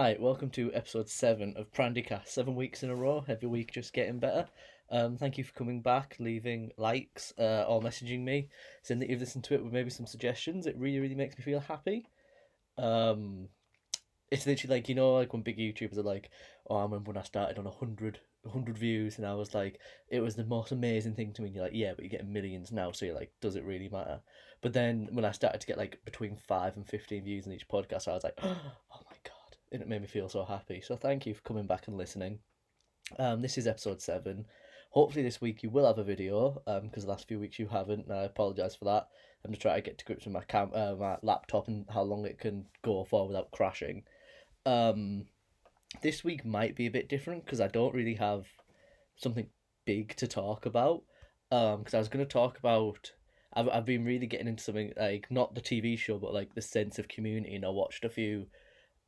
Right, welcome to episode 7 of Prandycast. 7 weeks in a row, every week just getting better. Thank you for coming back, leaving likes, or messaging me, saying that you've listened to it with maybe some suggestions. It really, really makes me feel happy. Um, it's literally like, like when big YouTubers are like, oh, I remember when I started on 100 views, and I was like, it was the most amazing thing to me. And you're like, yeah, but you're getting millions now, so you're like, does it really matter? But then when I started to get like between 5 and 15 views in each podcast, I was like, oh my God. And it made me feel so happy. So thank you for coming back and listening. This is episode 7. Hopefully this week you will have a video, because the last few weeks you haven't, and I apologise for that. I'm just trying to get to grips with my laptop and how long it can go for without crashing. Um, this week might be a bit different because I don't really have something big to talk about. Because I was going to talk about. I've been really getting into something like not the TV show, but like the sense of community, and I watched a few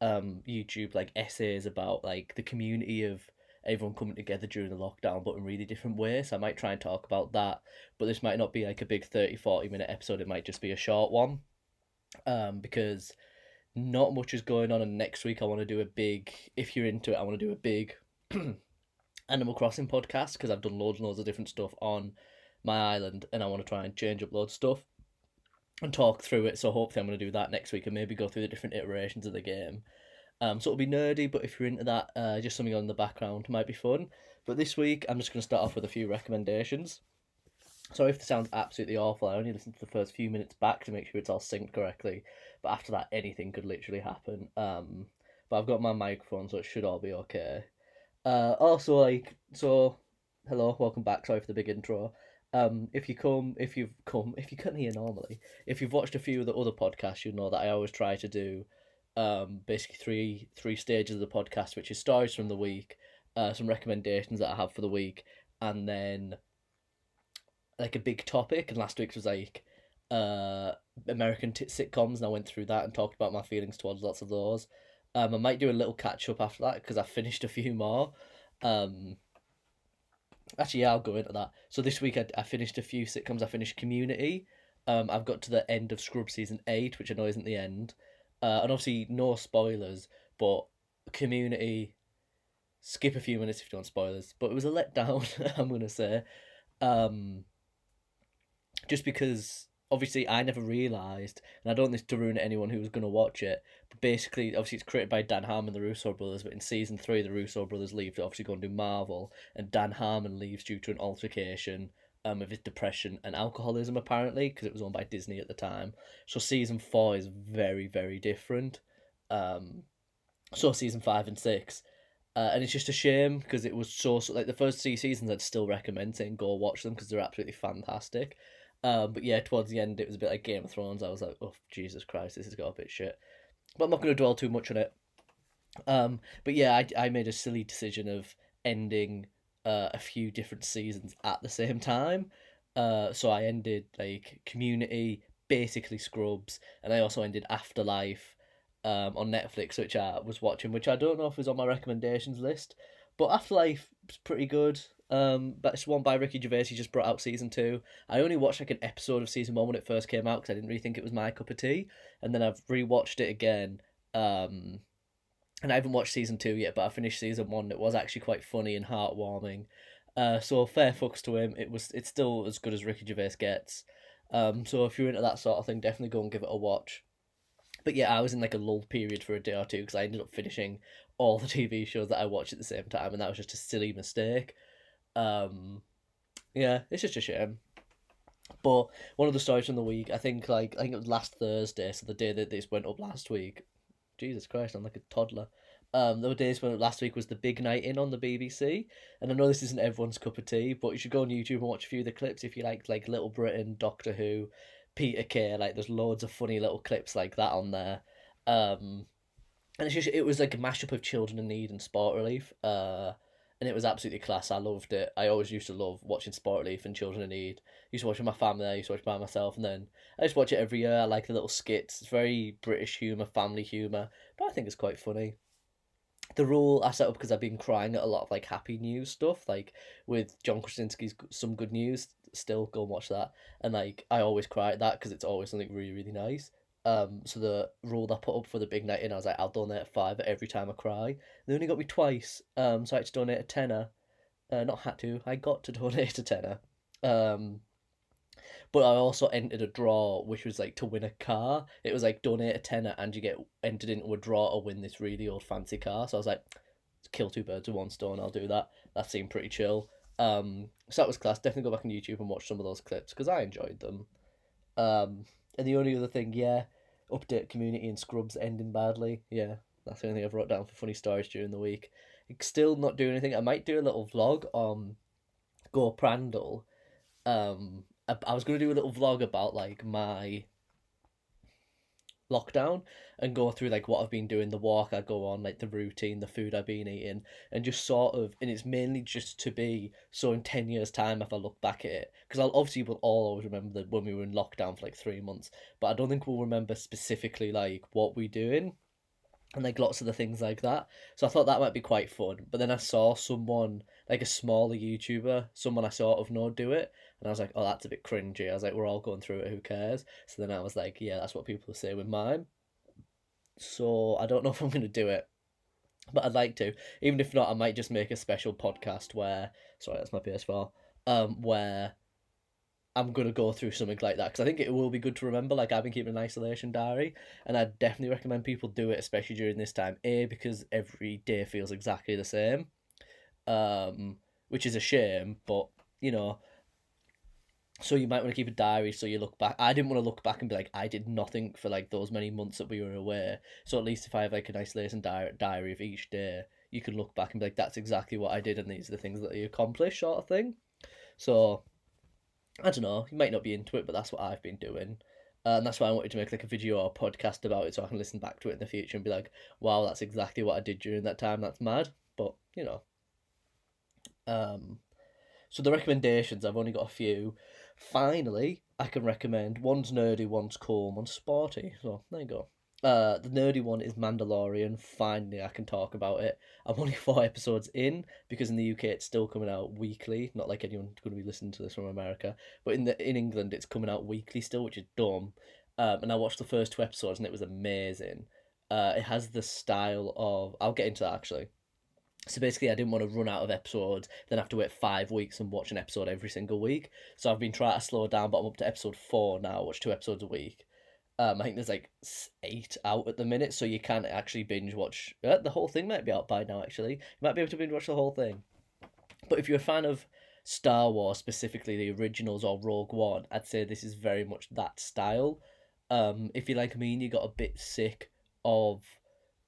YouTube like essays about like the community of everyone coming together during the lockdown, but in really different ways. So I might try and talk about that, but this might not be like a big 30-40 minute episode. It might just be a short one, because not much is going on. And next week I want to do a big. If you're into it, I want to do a big Animal Crossing podcast because I've done loads and loads of different stuff on my island, and I want to try and change up loads of stuff and talk through it. So hopefully I'm going to do that next week and maybe go through the different iterations of the game. So it'll be nerdy, but if you're into that, just something on in the background might be fun. But this week I'm just going to start off with a few recommendations. Sorry if this sounds absolutely awful. I only listened to the first few minutes back to make sure it's all synced correctly. But after that, anything could literally happen. But I've got my microphone, so it should all be okay. Also, hello, welcome back. Sorry for the big intro. If you couldn't hear normally, if you've watched a few of the other podcasts, you know that I always try to do, basically three stages of the podcast, which is stories from the week, some recommendations that I have for the week, and then like a big topic. And last week's was like, American sitcoms, and I went through that and talked about my feelings towards lots of those. I might do a little catch up after that because I finished a few more. Um, Actually, yeah, I'll go into that. So this week I finished a few sitcoms. I finished Community. I've got to the end of Scrub season 8, which I know isn't the end. And obviously no spoilers, but Community. Skip a few minutes if you want spoilers. But it was a letdown. I'm gonna say, um, just because obviously I never realised, and I don't want this to ruin anyone who was going to watch it, but basically, obviously, it's created by Dan Harmon and the Russo brothers, but in season 3, the Russo brothers leave to obviously go and do Marvel, and Dan Harmon leaves due to an altercation of his depression and alcoholism, apparently, because it was owned by Disney at the time. So season 4 is very, very different. Um, so season 5 and 6. And it's just a shame because it was so like the first 3 seasons. I'd still recommend saying go watch them because they're absolutely fantastic. But yeah, towards the end, it was a bit like Game of Thrones. I was like, oh, Jesus Christ, this has got a bit shit. But I'm not going to dwell too much on it. But yeah, I made a silly decision of ending a few different seasons at the same time. So I ended like Community, basically Scrubs, and I also ended Afterlife on Netflix, which I was watching, which I don't know if was on my recommendations list. But Afterlife was pretty good. But it's one by Ricky Gervais. He just brought out season 2. I only watched like an episode of season 1 when it first came out because I didn't really think it was my cup of tea. And then I've rewatched it again. And I haven't watched season 2 yet, but I finished season 1. It was actually quite funny and heartwarming. So fair fucks to him. It's still as good as Ricky Gervais gets. So if you're into that sort of thing, definitely go and give it a watch. But yeah, I was in like a lull period for a day or two because I ended up finishing all the TV shows that I watched at the same time, and that was just a silly mistake. Um, yeah, it's just a shame. But one of the stories from the week, I think it was last Thursday, so the day that this went up last week. Jesus Christ, I'm like a toddler. The days when last week was the big night in on the BBC, and I know this isn't everyone's cup of tea, but you should go on YouTube and watch a few of the clips if you like Little Britain, Doctor Who, Peter Kay. Like, there's loads of funny little clips like that on there. And it was like a mashup of Children in Need and Sport Relief. And it was absolutely class. I loved it. I always used to love watching Sport Relief and Children in Need. Used to watch with my family. I used to watch by myself, and then I just watch it every year. I like the little skits. It's very British humour, family humour, but I think it's quite funny. The rule I set up because I've been crying at a lot of like happy news stuff, like with John Krasinski's Some Good News. Still go and watch that, and like I always cry at that because it's always something really, really nice. So the rule I put up for the big night in, I was like, I'll donate a fiver every time I cry. They only got me twice, so I had to donate a tenner. Not had to, I got to donate a tenner. Um, but I also entered a draw, which was like to win a car. It was like donate a tenner and you get entered into a draw to win this really old fancy car. So I was like, kill two birds with one stone. I'll do that. That seemed pretty chill. So that was class. Definitely go back on YouTube and watch some of those clips because I enjoyed them. And the only other thing, yeah, update community and Scrubs ending badly. Yeah, that's the only thing I've wrote down for funny stories during the week. Still not doing anything. I might do a little vlog on Go Prandle. I was gonna do a little vlog about like my lockdown and go through like what I've been doing, the walk I go on, like the routine, the food I've been eating, and just sort of, and it's mainly just to be so in 10 years' time if I look back at it, because I'll obviously we'll all always remember that when we were in lockdown for like 3 months, but I don't think we'll remember specifically like what we doing and like lots of the things like that. So I thought that might be quite fun. But then I saw someone like a smaller YouTuber, someone I sort of know do it, and I was like, oh, that's a bit cringy. I was like, we're all going through it. Who cares? So then I was like, yeah, that's what people say with mine. So I don't know if I'm gonna do it, but I'd like to. Even if not, I might just make a special podcast where, sorry, that's my PS4, where I'm gonna go through something like that because I think it will be good to remember. Like I've been keeping an isolation diary, and I definitely recommend people do it, especially during this time. A, because every day feels exactly the same, which is a shame, but you know. So you might want to keep a diary so you look back. I didn't want to look back and be like, I did nothing for like those many months that we were away. So at least if I have like an isolation diary of each day, you can look back and be like, that's exactly what I did, and these are the things that you accomplished, sort of thing. So I don't know. You might not be into it, but that's what I've been doing. And that's why I wanted to make like a video or a podcast about it so I can listen back to it in the future and be like, wow, that's exactly what I did during that time. That's mad. But, you know. Um, so the recommendations, I've only got a few. Finally, I can recommend one's nerdy, one's cool, one's sporty. So there you go. The nerdy one is Mandalorian. Finally, I can talk about it. I'm only 4 episodes in because in the UK it's still coming out weekly. Not like anyone's going to be listening to this from America, but in England it's coming out weekly still, which is dumb. And I watched the first 2 episodes and it was amazing. It has the style of, I'll get into that actually. So basically, I didn't want to run out of episodes, then have to wait 5 weeks and watch an episode every single week. So I've been trying to slow down, but I'm up to episode 4 now. Watch 2 episodes a week. I think there's like 8 out at the minute, so you can actually binge watch. The whole thing might be out by now. Actually, you might be able to binge watch the whole thing. But if you're a fan of Star Wars, specifically the originals or Rogue One, I'd say this is very much that style. If you're like me and you got a bit sick of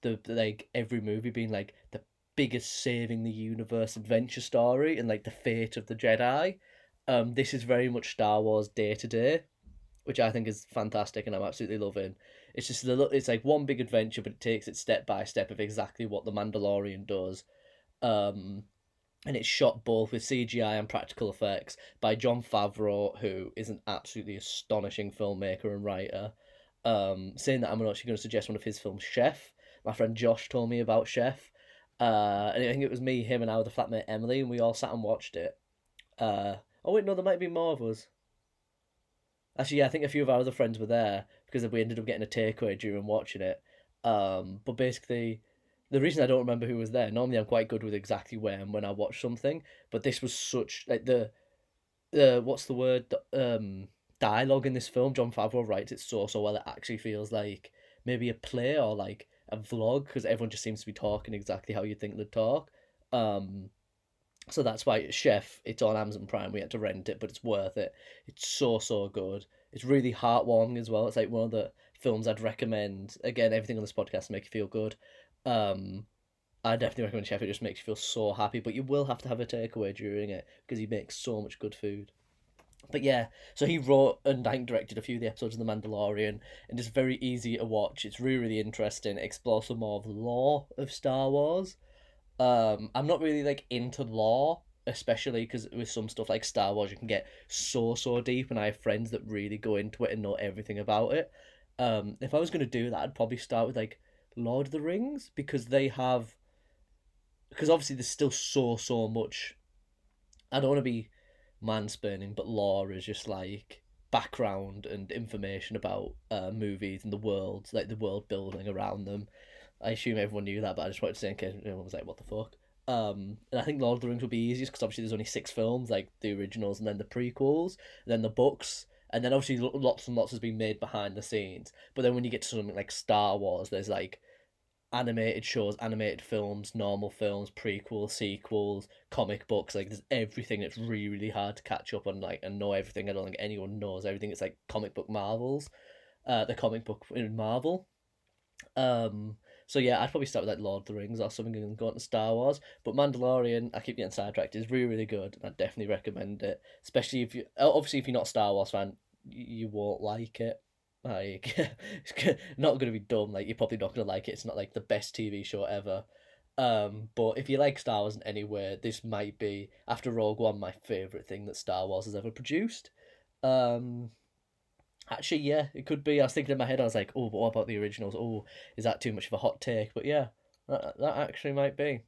the like every movie being like the biggest saving the universe adventure story and like the fate of the Jedi, this is very much Star Wars day to day, which I think is fantastic and I'm absolutely loving. It's just it's like one big adventure, but it takes it step by step of exactly what the Mandalorian does. Um, and it's shot both with CGI and practical effects by Jon Favreau, who is an absolutely astonishing filmmaker and writer. Saying that, I'm actually going to suggest one of his films, Chef. My friend Josh told me about Chef, and I think it was me, him, and I with the flatmate Emily, and we all sat and watched it. Oh wait, no, there might be more of us. Actually, yeah, I think a few of our other friends were there because we ended up getting a takeaway during watching it. But basically, the reason I don't remember who was there. Normally, I'm quite good with exactly where and when I watch something, but this was such like the what's the word dialogue in this film. Jon Favreau writes it so well. It actually feels like maybe a play or like a vlog because everyone just seems to be talking exactly how you think they'd talk. Um, so that's why Chef, it's on Amazon Prime. We had to rent it, but it's worth it. It's so good. It's really heartwarming as well. It's like one of the films I'd recommend. Again, everything on this podcast to make you feel good. Um, I definitely recommend Chef. It just makes you feel so happy, but you will have to have a takeaway during it because he makes so much good food. But yeah, so he wrote and I think directed a few of the episodes of The Mandalorian, and it's very easy to watch. It's really interesting. It explores some more of the lore of Star Wars. I'm not really like into lore, especially because with some stuff like Star Wars, you can get so deep, and I have friends that really go into it and know everything about it. If I was gonna do that, I'd probably start with like Lord of the Rings because they have because obviously there's still so much. I don't want to be mansplaining, but lore is just like background and information about movies and the world, like the world building around them. I assume everyone knew that, but I just wanted to say in case anyone was like, "What the fuck." And I think Lord of the Rings would be easiest because obviously there's only 6 films, like the originals and then the prequels, and then the books, and then obviously lots and lots has been made behind the scenes. But then when you get to something like Star Wars, there's like animated shows, animated films, normal films, prequels, sequels, comic books. Like there's everything that's really really hard to catch up on, like and know everything. I don't think anyone knows everything. It's like comic book marvels, the comic book in Marvel. Um, so yeah, I'd probably start with like Lord of the Rings or something and go on to Star Wars. But Mandalorian, I keep getting sidetracked, is really really good, and I definitely recommend it. Especially if you, obviously, if you're not a Star Wars fan, you won't like it. Like, it's not gonna be dumb. Like, you're probably not gonna like it. It's not like the best TV show ever. But if you like Star Wars in any way, this might be, after Rogue One, my favorite thing that Star Wars has ever produced. Um, Actually, yeah, it could be. I was thinking in my head, I was like, oh, but what about the originals? Oh, is that too much of a hot take? But yeah, that actually might be.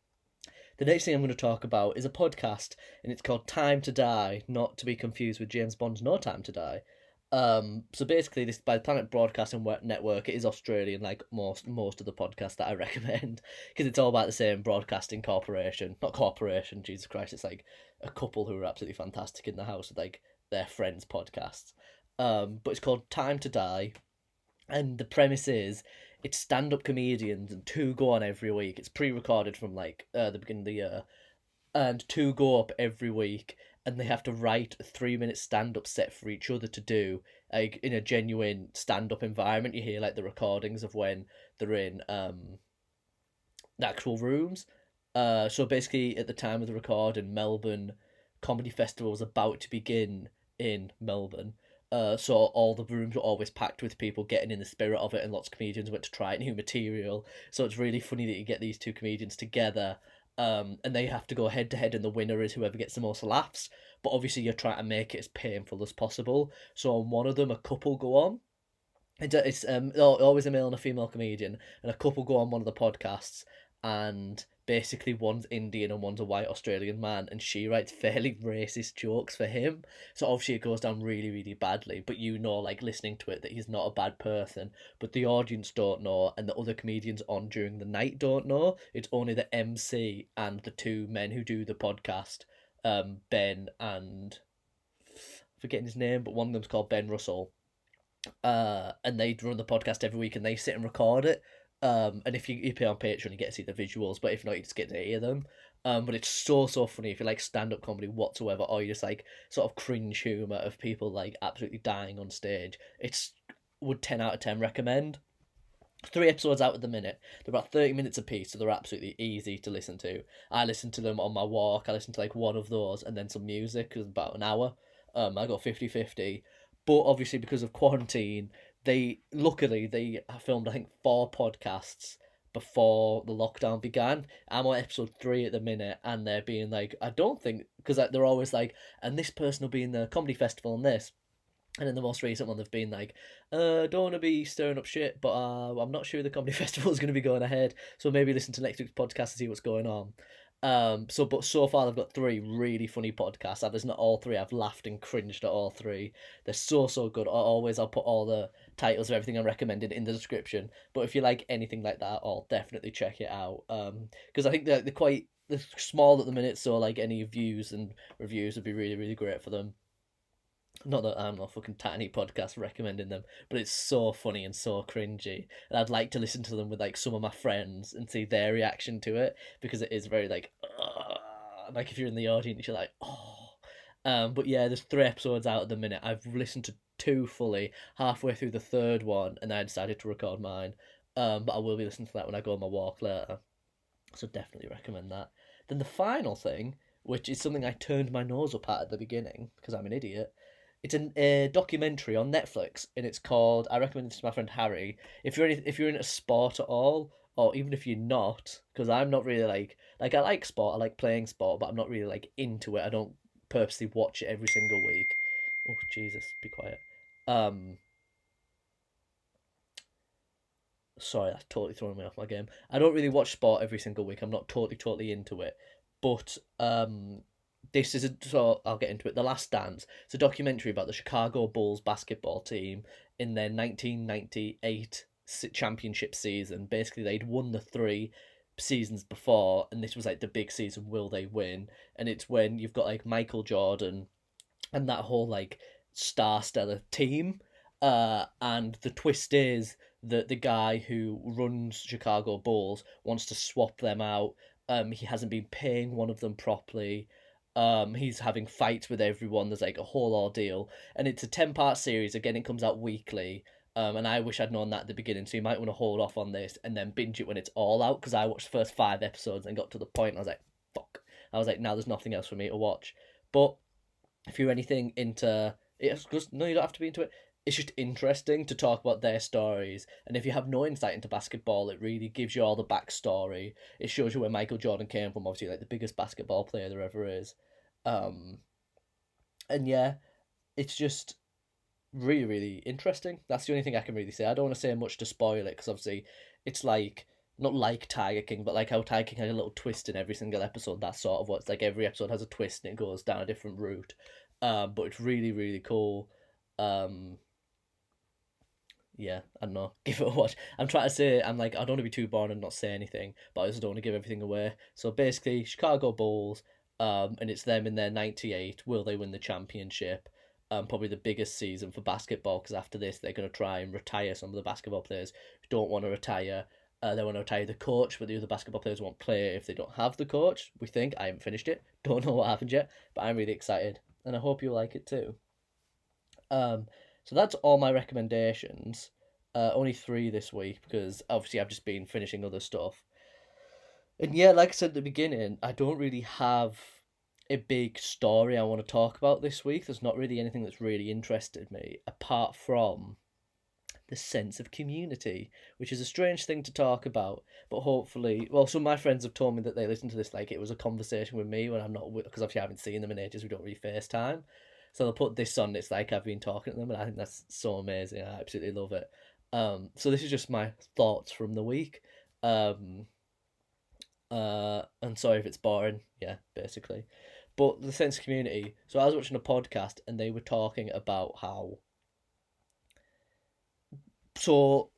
The next thing I'm going to talk about is a podcast, and it's called Time to Die, not to be confused with James Bond's No Time to Die. So basically, this by the Planet Broadcasting Network, it is Australian, like most of the podcasts that I recommend, because it's all about the same broadcasting corporation, not corporation. Jesus Christ, it's like a couple who are absolutely fantastic in the house with like their friends' podcasts. But it's called Time to Die, and the premise is it's stand-up comedians, and two go on every week. It's pre-recorded from like the beginning of the year, and two go up every week, and they have to write a 3 minute stand-up set for each other to do, like in a genuine stand-up environment. You hear like the recordings of when they're in the actual rooms. So basically, at the time of the record in Melbourne, Comedy Festival was about to begin in Melbourne. So all the rooms were always packed with people getting in the spirit of it, and lots of comedians went to try new material. So it's really funny that you get these two comedians together, and they have to go head to head, and the winner is whoever gets the most laughs. But obviously, you're trying to make it as painful as possible. So on one of them, a couple go on. It's always a male and a female comedian, and a couple go on one of the podcasts, and basically one's Indian and one's a white Australian man, and she writes fairly racist jokes for him. So obviously it goes down really really badly. But you know, like listening to it, that he's not a bad person. But the audience don't know, and the other comedians on during the night don't know. It's only the MC and the two men who do the podcast, Ben and forgetting his name, but one of them's called Ben Russell, and they run the podcast every week and they sit and record it. And if you pay on Patreon, you get to see the visuals, but if not, you just get to hear them. But it's so funny if you like stand up comedy whatsoever, or you just like sort of cringe humor of people like absolutely dying on stage. It's would 10 out of 10 recommend. 3 episodes out at the minute. They're about 30 minutes a piece, so they're absolutely easy to listen to. I listen to them on my walk. I listen to like one of those and then some music, cause about an hour. I got 50-50. But obviously, because of quarantine, they filmed I think 4 podcasts before the lockdown began. I'm on episode 3 at the minute, and they're being like, I don't think, because they're always like, and this person will be in the comedy festival and this. And in the most recent one, they've been like, don't want to be stirring up shit, but I'm not sure the comedy festival is going to be going ahead. So maybe listen to next week's podcast to see what's going on. But so far they've got 3 really funny podcasts. I've listened to all 3. I've laughed and cringed at all 3. They're so good. I'll put all the titles of everything I'm recommended in the description. But if you like anything like that, I'll definitely check it out. Because I think they're small at the minute, so like any views and reviews would be really really great for them. Not that I'm a fucking tiny podcast recommending them, but it's so funny and so cringy, and I'd like to listen to them with like some of my friends and see their reaction to it, because it is very like, like if you're in the audience, you're like, oh. But yeah, there's 3 episodes out at the minute. I've listened to 2 fully, halfway through the third one, and I decided to record mine. But I will be listening to that when I go on my walk later. So definitely recommend that. Then the final thing, which is something I turned my nose up at the beginning because I'm an idiot. It's a documentary on Netflix, and it's called. I recommend this to my friend Harry. If you're into sport at all, or even if you're not, because I'm not really like I like sport. I like playing sport, but I'm not really like into it. I don't purposely watch it every single week. Oh Jesus, be quiet. Um, Sorry, that's totally throwing me off my game. I don't really watch sport every single week. I'm not totally into it, but this is so I'll get into it. The Last Dance. It's a documentary about the Chicago Bulls basketball team in their 1998 championship season. Basically, they'd won the three seasons before, and this was like the big season. Will they win? And it's when you've got like Michael Jordan and that whole like star-stellar team. And the twist is that the guy who runs Chicago Bulls wants to swap them out. He hasn't been paying one of them properly. He's having fights with everyone. There's like a whole ordeal, and it's a 10-part series. Again, it comes out weekly. And I wish I'd known that at the beginning, so you might want to hold off on this and then binge it when it's all out. Because I watched the first 5 episodes and got to the point, and I was like, "Fuck!" I was like, "Now there's nothing else for me to watch." But if you're anything into it's just no, you don't have to be into it. It's just interesting to talk about their stories, and if you have no insight into basketball, it really gives you all the backstory. It shows you where Michael Jordan came from, obviously like the biggest basketball player there ever is. Um, and yeah, it's just really really interesting. That's the only thing I can really say. I don't want to say much to spoil it because obviously it's like not like Tiger King, but like how Tiger King had a little twist in every single episode. That's sort of what it's like. Every episode has a twist and it goes down a different route. But it's really really cool. Um, yeah, I don't know. Give it a watch. I'm trying to say I'm like I don't want to be too boring and not say anything, but I also don't want to give everything away. So basically, Chicago Bulls, and it's them in their '98. Will they win the championship? Probably the biggest season for basketball because after this they're going to try and retire some of the basketball players who don't want to retire. They want to retire the coach, but the other basketball players won't play if they don't have the coach. We think I haven't finished it. Don't know what happened yet, but I'm really excited, and I hope you like it too. Um, so that's all my recommendations. Only three this week because obviously I've just been finishing other stuff. And yeah, like I said at the beginning, I don't really have a big story I want to talk about this week. There's not really anything that's really interested me apart from the sense of community, which is a strange thing to talk about. But hopefully, well, some of my friends have told me that they listened to this like it was a conversation with me when I'm not because obviously I haven't seen them in ages. We don't really FaceTime, so they'll put this on. It's like I've been talking to them, and I think that's so amazing. I absolutely love it. So this is just my thoughts from the week. Um, and sorry if it's boring. Yeah, basically. But the sense of community. So I was watching a podcast, and they were talking about how so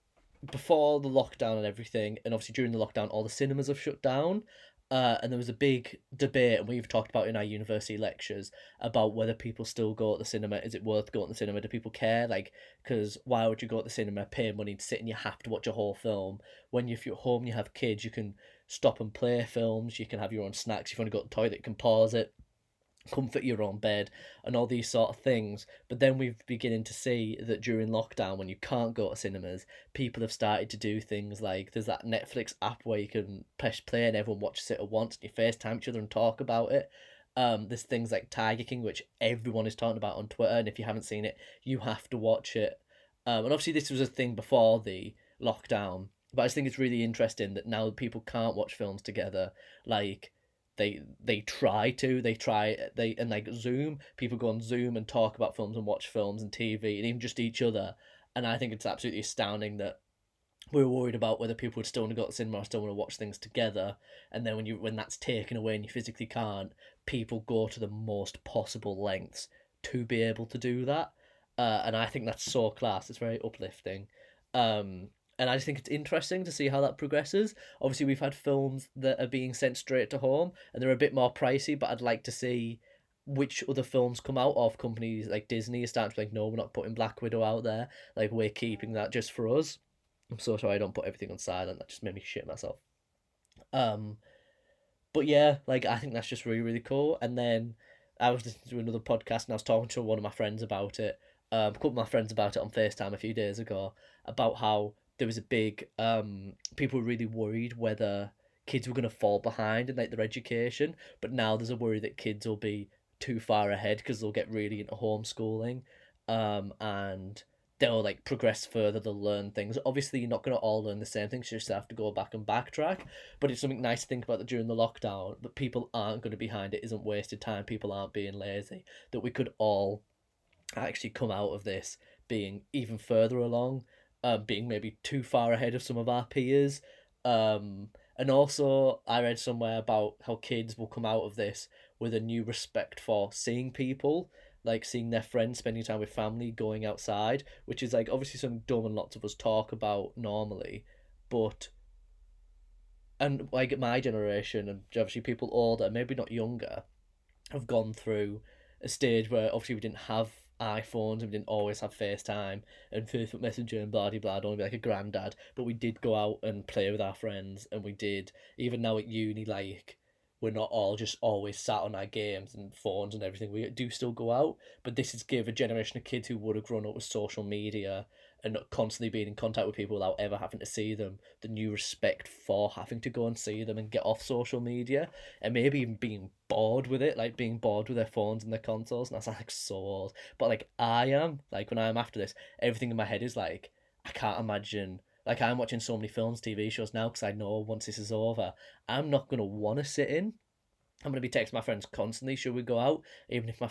before the lockdown and everything, and obviously during the lockdown, all the cinemas have shut down. And there was a big debate, and we've talked about in our university lectures about whether people still go to the cinema. Is it worth going to the cinema? Do people care? Like, because why would you go to the cinema, pay money to sit and you have to watch a whole film? When if you're at home, you have kids, you can stop and play films. You can have your own snacks. If you want to go to the toilet, you can pause it, comfort your own bed, and all these sort of things. But then we're beginning to see that during lockdown, when you can't go to cinemas, people have started to do things like there's that Netflix app where you can press play and everyone watches it at once and you FaceTime each other and talk about it. There's things like Tiger King, which everyone is talking about on Twitter, and if you haven't seen it, you have to watch it. And obviously, this was a thing before the lockdown, but I just think it's really interesting that now people can't watch films together. Like they and like Zoom, people go on Zoom and talk about films and watch films and TV and even just each other. And I think it's absolutely astounding that we were worried about whether people would still want to go to the cinema or still want to watch things together. And then when that's taken away and you physically can't, people go to the most possible lengths to be able to do that. And I think that's so class. It's very uplifting. And I just think it's interesting to see how that progresses. Obviously, we've had films that are being sent straight to home, and they're a bit more pricey. But I'd like to see which other films come out of companies like Disney are starting to be like, no, we're not putting Black Widow out there. Like we're keeping that just for us. I'm so sorry I don't put everything on silent. That just made me shit myself. Um, but yeah, like I think that's just really really cool. And then I was listening to another podcast and I was talking to one of my friends about it. A couple of my friends about it on FaceTime a few days ago about how there was a big people were really worried whether kids were going to fall behind in like their education, but now there's a worry that kids will be too far ahead because they'll get really into homeschooling, and they'll like progress further, they'll learn things. Obviously you're not going to all learn the same things, you just have to go back and backtrack, but it's something nice to think about that during the lockdown, that people aren't going to be behind, it isn't wasted time, people aren't being lazy, that we could all actually come out of this being even further along, being maybe too far ahead of some of our peers. And also, I read somewhere about how kids will come out of this with a new respect for seeing people, like seeing their friends, spending time with family, going outside, which is like obviously something dumb and lots of us talk about normally, but and like my generation and obviously people older, maybe not younger, have gone through a stage where obviously we didn't have iPhones and we didn't always have FaceTime and Facebook Messenger and blah blah blah. Don't be like a granddad, but we did go out and play with our friends, and we did even now at uni. Like we're not all just always sat on our games and phones and everything. We do still go out, but this is give a generation of kids who would have grown up with social media and not constantly being in contact with people without ever having to see them, the new respect for having to go and see them and get off social media, and maybe even being bored with it, like being bored with their phones and their consoles. And that's like so old, but like I am, like when I'm after this, everything in my head is like, I can't imagine. Like I'm watching so many films, TV shows now because I know once this is over, I'm not gonna want to sit in. I'm gonna be texting my friends constantly. Should we go out? Even if I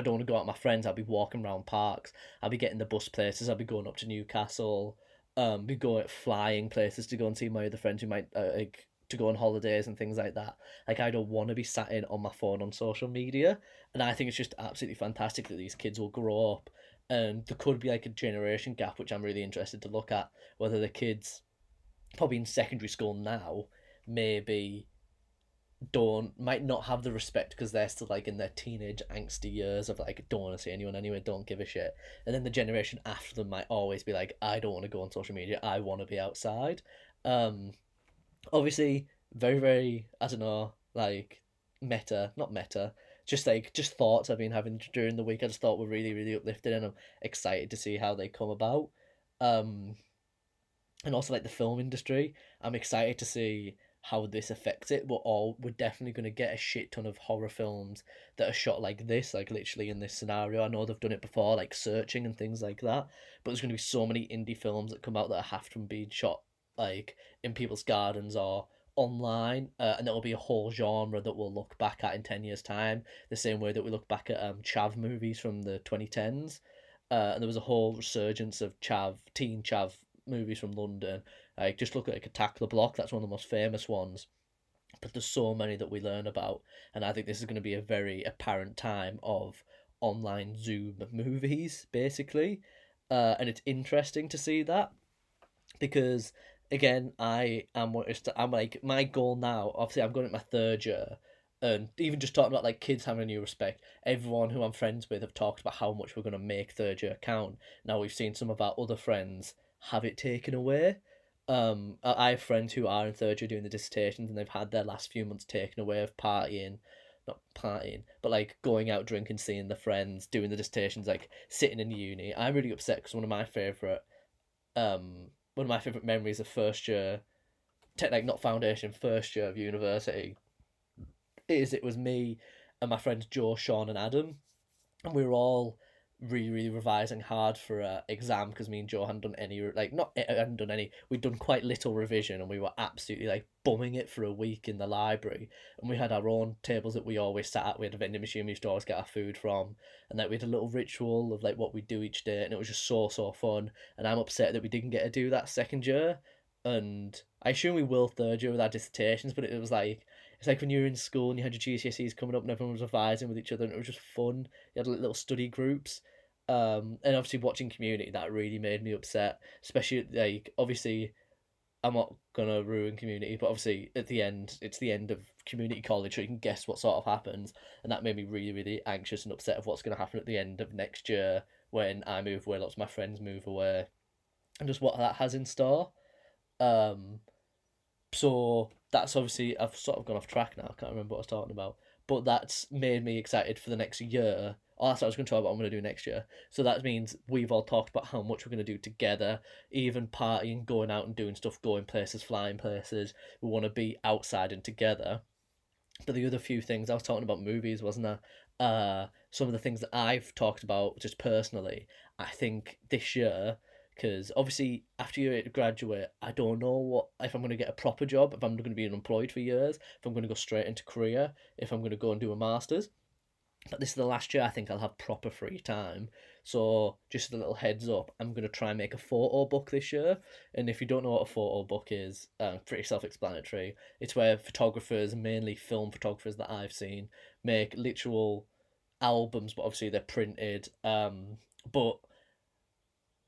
don't want to go out with my friends, I'll be walking around parks. I'll be getting the bus places. I'll be going up to Newcastle. Be going flying places to go and see my other friends who might like to go on holidays and things like that. Like I don't want to be sat in on my phone on social media, and I think it's just absolutely fantastic that these kids will grow up, and there could be like a generation gap, which I'm really interested to look at. Whether the kids probably in secondary school now maybe don't might not have the respect because they're still like in their teenage angsty years of like don't want to see anyone anyway, don't give a shit, and then the generation after them might always be like I don't want to go on social media, I want to be outside. um Obviously very very, I don't know, like meta, not meta, just like just thoughts I've been having during the week. I just thought were really really uplifting, and I'm excited to see how they come about. um and also like the film industry. I'm excited to see how this affects it. We're definitely going to get a shit ton of horror films that are shot like this, like literally in this scenario. I know they've done it before, like Searching and things like that. But there's going to be so many indie films that come out that have to be shot like in people's gardens or online, and there will be a whole genre that we'll look back at in 10 years' time, the same way that we look back at chav movies from the 2010s. And there was a whole resurgence of teen chav movies from London. Like just look at like Attack the Block. That's one of the most famous ones. But there's so many that we learn about, and I think this is going to be a very apparent time of online Zoom movies, basically. And it's interesting to see that because again, I'm like my goal now. Obviously, I'm going at my third year, and even just talking about like kids having a new respect. Everyone who I'm friends with have talked about how much we're going to make third year count. Now we've seen some of our other friends have it taken away. I have friends who are in third year doing the dissertations, and they've had their last few months taken away of partying, not partying, but like going out drinking, seeing the friends, doing the dissertations, like sitting in uni. I'm really upset because one of my favorite memories of first year, like not foundation, first year of university, is it was me and my friends Joe, Sean, and Adam, and we were all really really revising hard for a exam because me and Joe hadn't done any, like not hadn't done any, we'd done quite little revision, and we were absolutely like bumming it for a week in the library. And we had our own tables that we always sat at. We had a vending machine we used to always get our food from, and like we had a little ritual of like what we do each day, and it was just so fun. And I'm upset that we didn't get to do that second year, and I assume we will third year with our dissertations. But it was like, it's like when you were in school and you had your GCSEs coming up and everyone was revising with each other, and it was just fun. You had like little study groups. And obviously watching Community, that really made me upset. Especially like obviously I'm not gonna ruin Community, but obviously at the end it's the end of community college, so you can guess what sort of happens, and that made me really really anxious and upset of what's gonna happen at the end of next year when I move away, lots of my friends move away, and just what that has in store. Um, so that's obviously, I've sort of gone off track now. I can't remember what I was talking about, but that's made me excited for the next year. Oh, that's what I was going to talk about. What I'm going to do next year. So that means we've all talked about how much we're going to do together, even partying, going out and doing stuff, going places, flying places. We want to be outside and together. But the other few things I was talking about movies, wasn't I? Some of the things that I've talked about just personally, I think this year, because obviously after you graduate, I don't know what if I'm going to get a proper job, if I'm going to be unemployed for years, if I'm going to go straight into career, if I'm going to go and do a master's. But this is the last year I think I'll have proper free time. So just a little heads up, I'm going to try and make a photo book this year. And if you don't know what a photo book is, pretty self-explanatory. It's where photographers, mainly film photographers that I've seen, make literal albums, but obviously they're printed. But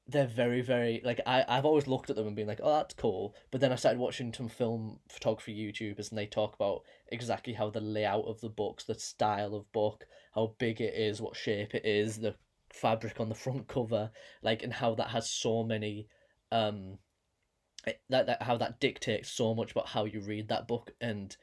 they're very, very like I've always looked at them and been like, oh, that's cool. But then I started watching some film photography YouTubers, and they talk about exactly how the layout of the books, the style of book, how big it is, what shape it is, the fabric on the front cover, like, and how that has so many um that how that dictates so much about how you read that book, and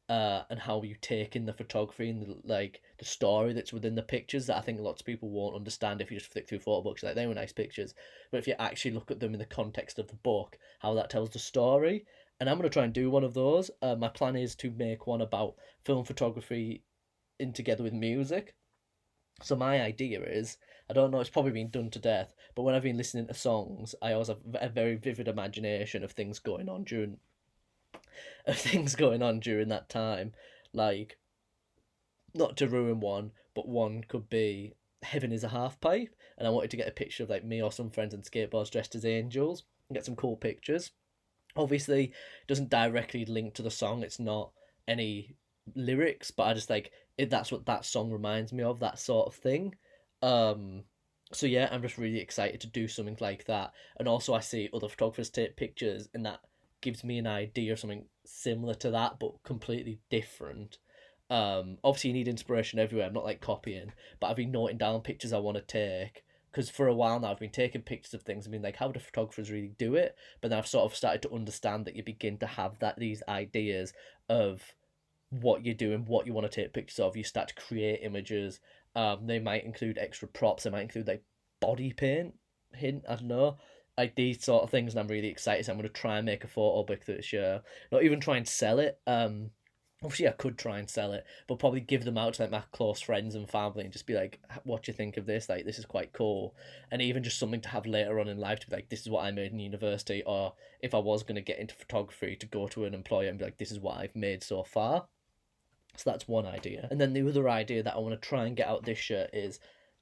how you take in the photography and the story that's within the pictures, that I think lots of people won't understand if you just flick through photo books. Like, they were nice pictures, but if you actually look at them in the context of the book, how that tells the story. And I'm going to try and do one of those. My plan is to make one about film photography in together with music. So my idea is, I don't know, it's probably been done to death, but when I've been listening to songs, I always have a very vivid imagination of things going on during that time. Like, not to ruin one, but one could be Heaven is a Half Pipe, and I wanted to get a picture of like me or some friends on skateboards dressed as angels and get some cool pictures. Obviously, it doesn't directly link to the song. It's not any lyrics, but I just like it. That's what that song reminds me of. That sort of thing. Um, so yeah, I'm just really excited to do something like that. And also, I see other photographers take pictures, and that gives me an idea of something similar to that, but completely different. Obviously, you need inspiration everywhere. I'm not like copying, but I've been noting down pictures I want to take, because for a while now I've been taking pictures of things and being like, how do photographers really do it? But then I've sort of started to understand that you begin to have these ideas of what you're doing, what you want to take pictures of. You start to create images. They might include extra props. They might include like body paint. Hint, I don't know, like these sort of things, and I'm really excited. So I'm going to try and make a photo book this year. Not even try and sell it. Obviously, I could try and sell it, but probably give them out to like my close friends and family and just be like, "What do you think of this? Like, this is quite cool." And even just something to have later on in life to be like, "This is what I made in university," or if I was going to get into photography, to go to an employer and be like, "This is what I've made so far." So that's one idea. And then the other idea that I want to try and get out this year is,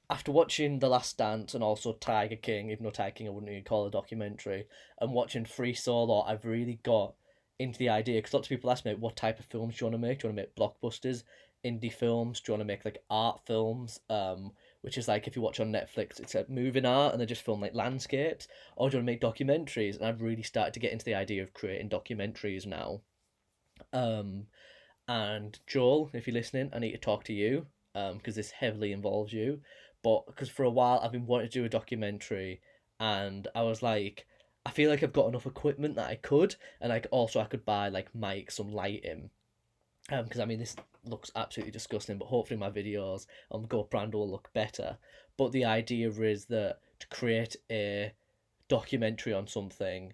after watching The Last Dance and also Tiger King, even though Tiger King I wouldn't even call a documentary, and watching Free Solo, I've really got into the idea, because lots of people ask me, what type of films do you want to make? Do you want to make blockbusters, indie films? Do you want to make like art films? Which is like, if you watch on Netflix, it's like moving art and they just film like landscapes. Or do you want to make documentaries? And I've really started to get into the idea of creating documentaries now. Um, and Joel, if you're listening, I need to talk to you, because this heavily involves you. But because for a while I've been wanting to do a documentary, and I was like, I feel like I've got enough equipment that I could, and like also I could buy like mics, some lighting. Because I mean, this looks absolutely disgusting, but hopefully my videos on GoPro will look better. But the idea is that to create a documentary on something,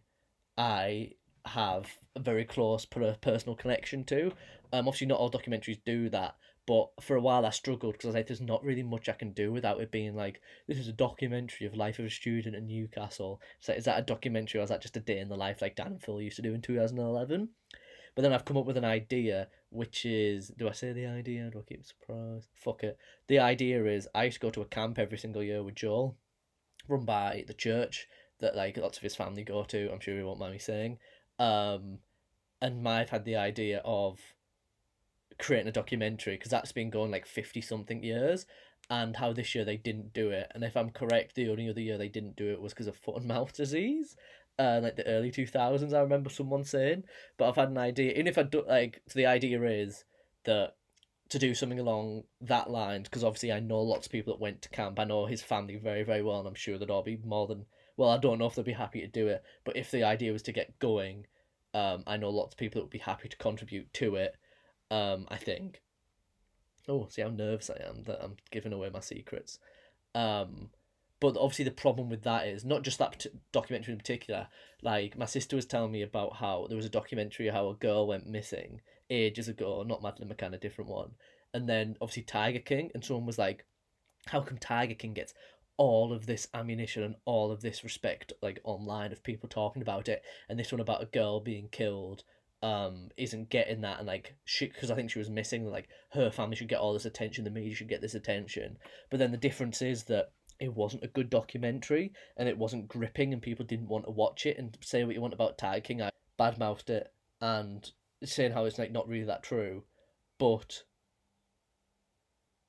I have a very close personal connection to. Obviously, not all documentaries do that, but for a while I struggled, because I was like, there's not really much I can do without it being like, this is a documentary of life of a student in Newcastle. So is that a documentary, or is that just a day in the life like Dan and Phil used to do in 2011? But then I've come up with an idea, which is, do I say the idea? Do I keep it surprised? Fuck it. The idea is, I used to go to a camp every single year with Joel, run by the church that like lots of his family go to. I'm sure he won't mind me saying. Um, and I've had the idea of creating a documentary, because that's been going like 50 something years, and how this year they didn't do it. And if I'm correct, the only other year they didn't do it was because of foot and mouth disease. Like the early 2000s, I remember someone saying. But I've had an idea, even if I do, like, so the idea is that to do something along that line, because obviously I know lots of people that went to camp. I know his family very, very well, and I'm sure they'd all be more than, well, I don't know if they'd be happy to do it, but if the idea was to get going, I know lots of people that would be happy to contribute to it. I think. Oh, see how nervous I am that I'm giving away my secrets. Um, but obviously the problem with that is not just that documentary in particular. Like, my sister was telling me about how there was a documentary how a girl went missing ages ago, not Madeline McCann, a different one. And then obviously Tiger King, and someone was like, how come Tiger King gets all of this ammunition and all of this respect like online of people talking about it, and this one about a girl being killed isn't getting that, and like she, because I think she was missing, like her family should get all this attention, the media should get this attention. But then the difference is that it wasn't a good documentary and it wasn't gripping and people didn't want to watch it. And say what you want about Tiger King, I badmouthed it and saying how it's like not really that true, but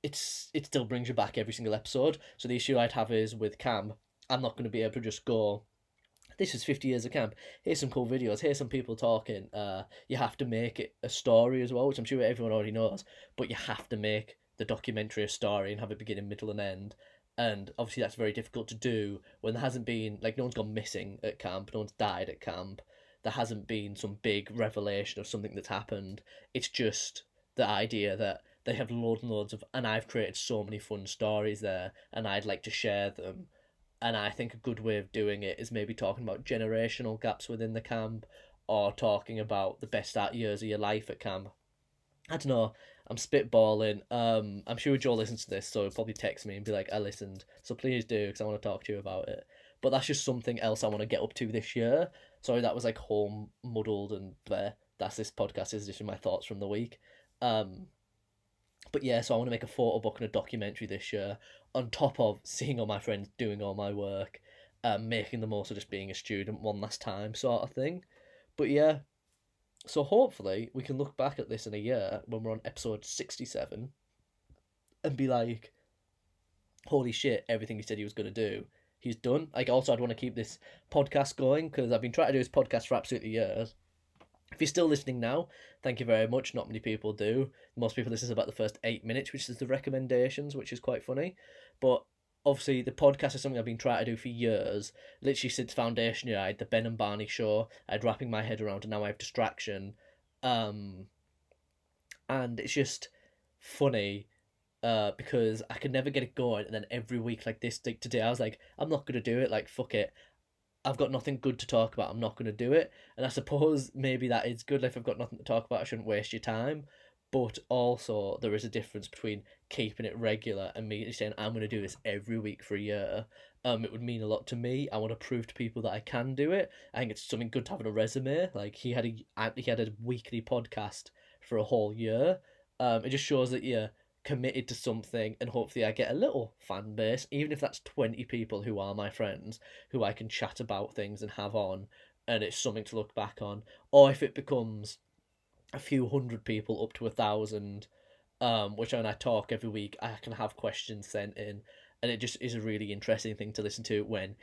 it still brings you back every single episode. So the issue I'd have is with Cam, I'm not going to be able to just go, this is 50 years of camp. Here's some cool videos. Here's some people talking. You have to make it a story as well, which I'm sure everyone already knows. But you have to make the documentary a story and have a beginning, middle, and end. And obviously, that's very difficult to do when there hasn't been, like, no one's gone missing at camp, no one's died at camp. There hasn't been some big revelation of something that's happened. It's just the idea that they have loads and loads of, and I've created so many fun stories there, and I'd like to share them. And I think a good way of doing it is maybe talking about generational gaps within the camp, or talking about the best years of your life at camp. I don't know. I'm spitballing. I'm sure Joe listens to this, so he'll probably text me and be like, "I listened." So please do, because I want to talk to you about it. But that's just something else I want to get up to this year. Sorry, that was like home muddled and there. That's this podcast is just my thoughts from the week. Um, but yeah, so I want to make a photo book and a documentary this year, on top of seeing all my friends doing all my work, making the most of just being a student one last time, sort of thing. But yeah, so hopefully we can look back at this in a year when we're on episode 67 and be like, holy shit, everything he said he was going to do, he's done. Like, also, I'd want to keep this podcast going because I've been trying to do this podcast for absolutely years. If you're still listening now, thank you very much. Not many people do. Most people listen to about the first 8 minutes, which is the recommendations, which is quite funny. But obviously, the podcast is something I've been trying to do for years. Literally since Foundation Year, I had the Ben and Barney show. I had Wrapping My Head Around, and now I have Distraction. And it's just funny because I could never get it going. And then every week, like this, like today, I was like, I'm not going to do it. Like, fuck it. I've got nothing good to talk about. I'm not going to do it. And I suppose maybe that is good. Like, if I've got nothing to talk about, I shouldn't waste your time. But also, there is a difference between keeping it regular and me saying, I'm going to do this every week for a year. It would mean a lot to me. I want to prove to people that I can do it. I think it's something good to have on a resume. Like, he had a weekly podcast for a whole year. It just shows that you're committed to something, and hopefully I get a little fan base, even if that's 20 people who are my friends, who I can chat about things and have on, and it's something to look back on. Or if it becomes a few hundred people up to 1,000, which when I talk every week, I can have questions sent in, and it just is a really interesting thing to listen to. When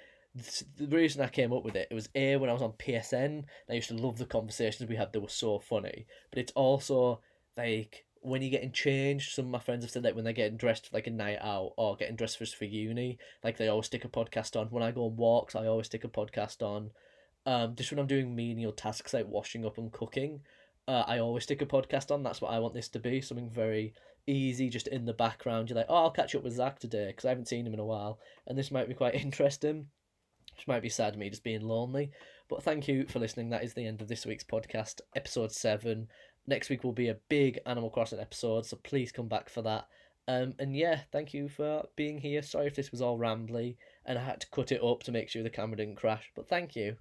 the reason I came up with it was when I was on PSN, I used to love the conversations we had. They were so funny, but it's also like when you're getting changed. Some of my friends have said that when they're getting dressed for like a night out or getting dressed for uni, like they always stick a podcast on. When I go on walks, I always stick a podcast on. Just when I'm doing menial tasks like washing up and cooking, I always stick a podcast on. That's what I want this to be, something very easy, just in the background. You're like, oh, I'll catch up with Zach today because I haven't seen him in a while, and this might be quite interesting. Which might be sad, me just being lonely. But thank you for listening. That is the end of this week's podcast, episode 7. Next week will be a big Animal Crossing episode, so please come back for that. And yeah, thank you for being here. Sorry if this was all rambly and I had to cut it up to make sure the camera didn't crash, but thank you.